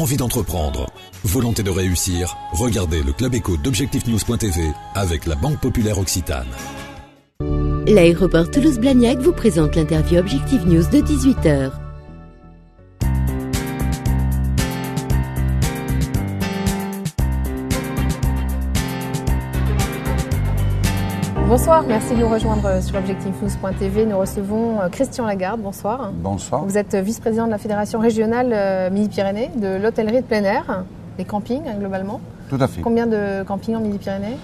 envie d'entreprendre, volonté de réussir, regardez le Club Éco d'Objectif-News.tv avec la Banque Populaire Occitane. L'aéroport Toulouse-Blagnac vous présente l'interview Objectif News de 18h. Bonsoir, merci de nous rejoindre sur Objectif-News.tv. Nous recevons Christian Lagarde, bonsoir. Bonsoir. Vous êtes vice-président de la Fédération régionale Midi-Pyrénées, de l'hôtellerie de plein air, des campings globalement. Tout à fait. Combien de campings en Midi-Pyrénées ?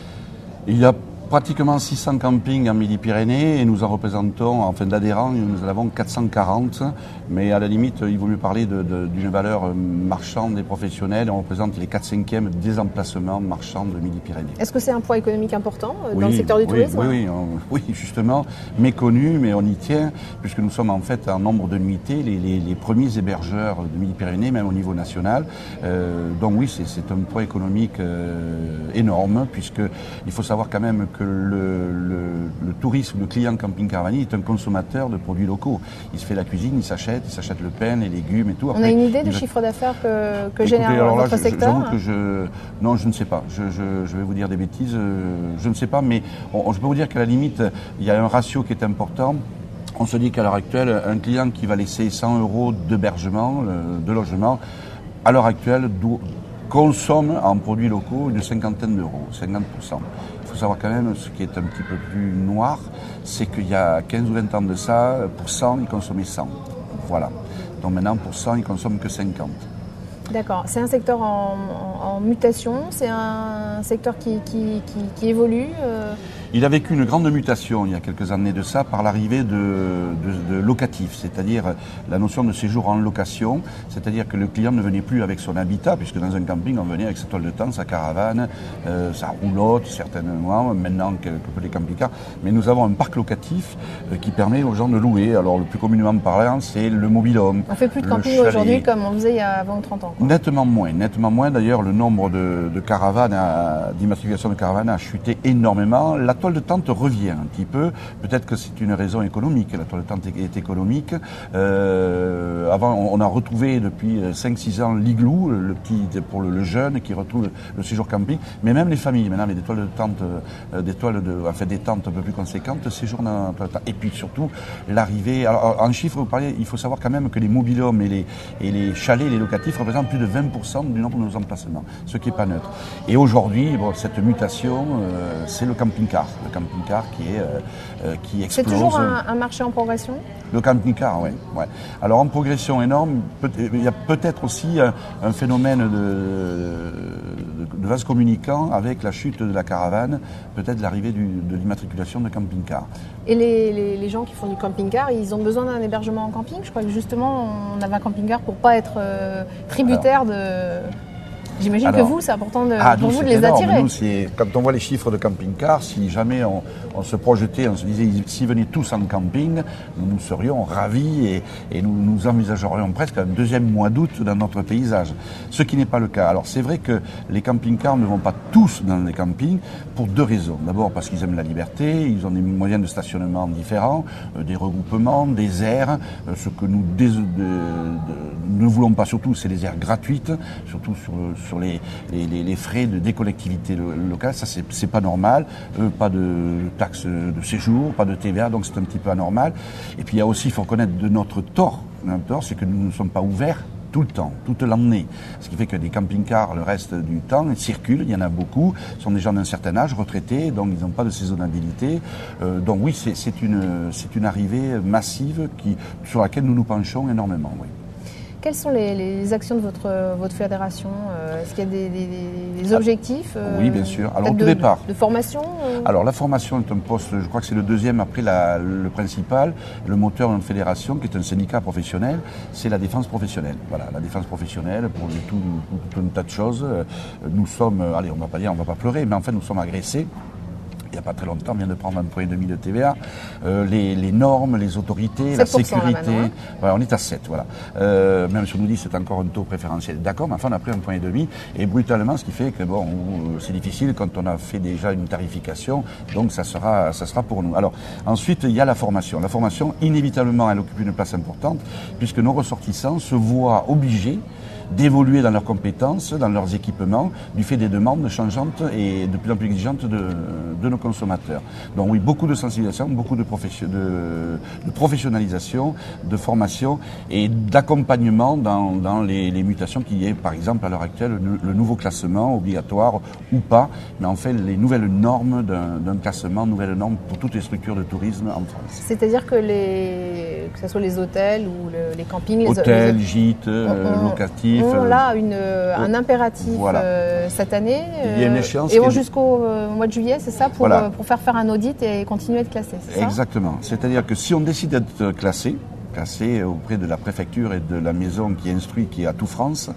Il y a pratiquement 600 campings en Midi-Pyrénées et nous en représentons, enfin d'adhérents, nous en avons 440. Mais à la limite, il vaut mieux parler d'une valeur marchande et professionnelle. On représente les 4/5e des emplacements marchands de Midi-Pyrénées. Est-ce que c'est un poids économique important dans le secteur du tourisme ? Oui, justement, méconnu, mais on y tient, puisque nous sommes en fait en nombre de nuitées les premiers hébergeurs de Midi-Pyrénées, même au niveau national. Donc oui, c'est un poids économique énorme, puisqu'il faut savoir quand même que le tourisme, le client camping-caravanier est un consommateur de produits locaux. Il se fait la cuisine, il s'achète le pain, les légumes et tout. Après, on a une idée du chiffre d'affaires que génère votre secteur ? Non, je ne sais pas. Je vais vous dire des bêtises. Je ne sais pas, mais je peux vous dire qu'à la limite, il y a un ratio qui est important. On se dit qu'à l'heure actuelle, un client qui va laisser 100 € d'hébergement, de logement, à l'heure actuelle, consomme en produits locaux une cinquantaine d'euros, 50%. Il faut savoir quand même, ce qui est un petit peu plus noir, c'est qu'il y a 15 ou 20 ans de ça, pour 100, ils consommaient 100. Voilà. Donc maintenant, pour 100, ils ne consomment que 50. D'accord. C'est un secteur en mutation, c'est un secteur qui évolue Il a vécu une grande mutation il y a quelques années de ça par l'arrivée de locatifs, c'est-à-dire la notion de séjour en location, c'est-à-dire que le client ne venait plus avec son habitat, puisque dans un camping on venait avec sa toile de tente, sa caravane, sa roulotte certainement, maintenant quelques petits camping-cars, mais nous avons un parc locatif qui permet aux gens de louer. Alors le plus communément parlant, c'est le mobil-home. On fait plus de camping aujourd'hui comme on faisait il y a 20 ou 30 ans. Nettement moins. D'ailleurs, le nombre de caravanes, d'immatriculation de caravanes a chuté énormément. La toile de tente revient un petit peu. Peut-être que c'est une raison économique. La toile de tente est économique. Avant, on a retrouvé depuis 5-6 ans l'igloo, le petit pour le jeune qui retrouve le séjour camping. Mais même les familles, maintenant, avec des toiles de tente, des tentes un peu plus conséquentes, séjournent en toile de tente. Et puis surtout, l'arrivée. Alors, en chiffres, vous parlez, il faut savoir quand même que les mobil-homes et les chalets, les locatifs représentent plus de 20% du nombre de nos emplacements, ce qui n'est pas neutre. Et aujourd'hui, cette mutation, c'est le camping-car. Le camping-car qui explose. C'est toujours un marché en progression ? Le camping-car, oui. Ouais. Alors en progression énorme, il y a peut-être aussi un phénomène de vase communicant avec la chute de la caravane, peut-être l'arrivée de l'immatriculation de camping-car. Et les gens qui font du camping-car, ils ont besoin d'un hébergement en camping ? Je crois que justement, on avait un camping-car pour ne pas être tributaire de... J'imagine que vous, c'est important pour vous de les attirer. Nous, quand on voit les chiffres de camping-car, si jamais on se projetait, on se disait, s'ils venaient tous en camping, nous serions ravis et nous envisagerions presque un deuxième mois d'août dans notre paysage. Ce qui n'est pas le cas. Alors c'est vrai que les camping-cars ne vont pas tous dans les campings pour deux raisons. D'abord parce qu'ils aiment la liberté, ils ont des moyens de stationnement différents, des regroupements, des aires. Ce que nous ne voulons pas surtout, c'est les aires gratuites, surtout sur les frais des collectivités locales. Ça, c'est pas normal. Pas de taxes de séjour, pas de TVA, donc c'est un petit peu anormal. Et puis il y a aussi, il faut reconnaître de notre tort. Notre tort, c'est que nous ne sommes pas ouverts tout le temps, toute l'année. Ce qui fait que des camping-cars, le reste du temps, ils circulent, il y en a beaucoup, ce sont des gens d'un certain âge, retraités, donc ils n'ont pas de saisonnalité. Donc oui, c'est une arrivée massive sur laquelle nous nous penchons énormément, oui. Quelles sont les actions de votre fédération ? Est-ce qu'il y a des objectifs Oui, bien sûr. Alors, au tout départ. De formation Alors, la formation est un poste, je crois que c'est le deuxième après le principal. Le moteur de notre fédération, qui est un syndicat professionnel, c'est la défense professionnelle. Voilà, la défense professionnelle, pour tout un tas de choses. Nous sommes, allez, on va pas pleurer, mais en fait, nous sommes agressés. Il n'y a pas très longtemps, on vient de prendre 1,5 % de TVA, les normes, les autorités, la sécurité. Voilà, on est à 7, voilà. Même si on nous dit que c'est encore un taux préférentiel. D'accord, mais enfin on a pris 1,5 % et brutalement, ce qui fait que bon, c'est difficile quand on a fait déjà une tarification, donc ça sera pour nous. Alors ensuite, il y a la formation. La formation, inévitablement, elle occupe une place importante, puisque nos ressortissants se voient obligés d'évoluer dans leurs compétences, dans leurs équipements, du fait des demandes changeantes et de plus en plus exigeantes de nos consommateurs. Donc oui, beaucoup de sensibilisation, beaucoup de professionnalisation, de formation et d'accompagnement dans les mutations qui est, par exemple, à l'heure actuelle, le nouveau classement, obligatoire ou pas, mais en fait les nouvelles normes d'un classement, nouvelles normes pour toutes les structures de tourisme en France. C'est-à-dire que ce soit les hôtels ou les campings, hôtels, gîtes, locatifs. On là un impératif cette année. Il y a une échéance. Et jusqu'au mois de juillet, c'est ça, pour faire un audit et continuer à être classé, c'est ça ? Exactement. C'est-à-dire que si on décide d'être classé auprès de la préfecture et de la maison qui instruit, qui est à tout France,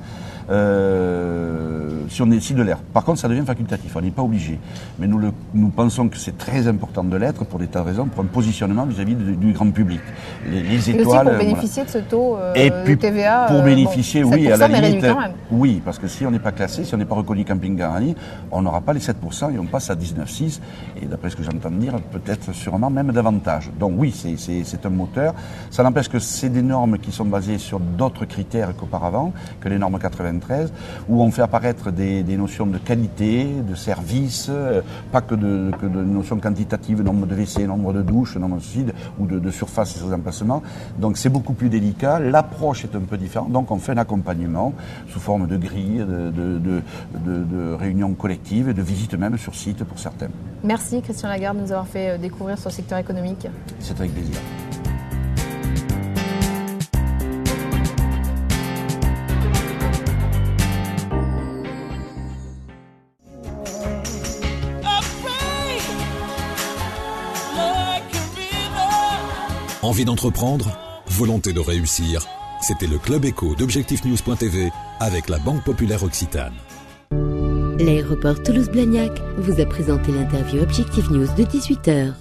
si on décide de l'être. Par contre, ça devient facultatif, on n'est pas obligé. Mais nous pensons que c'est très important de l'être pour des tas de raisons, pour un positionnement vis-à-vis du grand public. Les étoiles. Et aussi pour bénéficier de ce taux de TVA. Pour bénéficier, oui, à la limite. Quand même. Oui, parce que si on n'est pas classé, si on n'est pas reconnu camping garanti, on n'aura pas les 7% et on passe à 19,6. Et d'après ce que j'entends dire, peut-être sûrement même davantage. Donc oui, c'est un moteur. Ça n'empêche que c'est des normes qui sont basées sur d'autres critères qu'auparavant, que les normes 93, où on fait apparaître des notions de qualité, de service, pas que de notions quantitatives, nombre de WC, nombre de douches, nombre de suicides, ou de surface et ses emplacements. Donc c'est beaucoup plus délicat, l'approche est un peu différente, donc on fait un accompagnement sous forme de grilles, de réunions collectives et de visites même sur site pour certains. Merci Christian Lagarde de nous avoir fait découvrir ce secteur économique. C'est avec plaisir. Envie d'entreprendre? Volonté de réussir? C'était le Club Éco d'Objectif-News.tv avec la Banque Populaire Occitane. L'aéroport Toulouse-Blagnac vous a présenté l'interview Objectif News de 18h.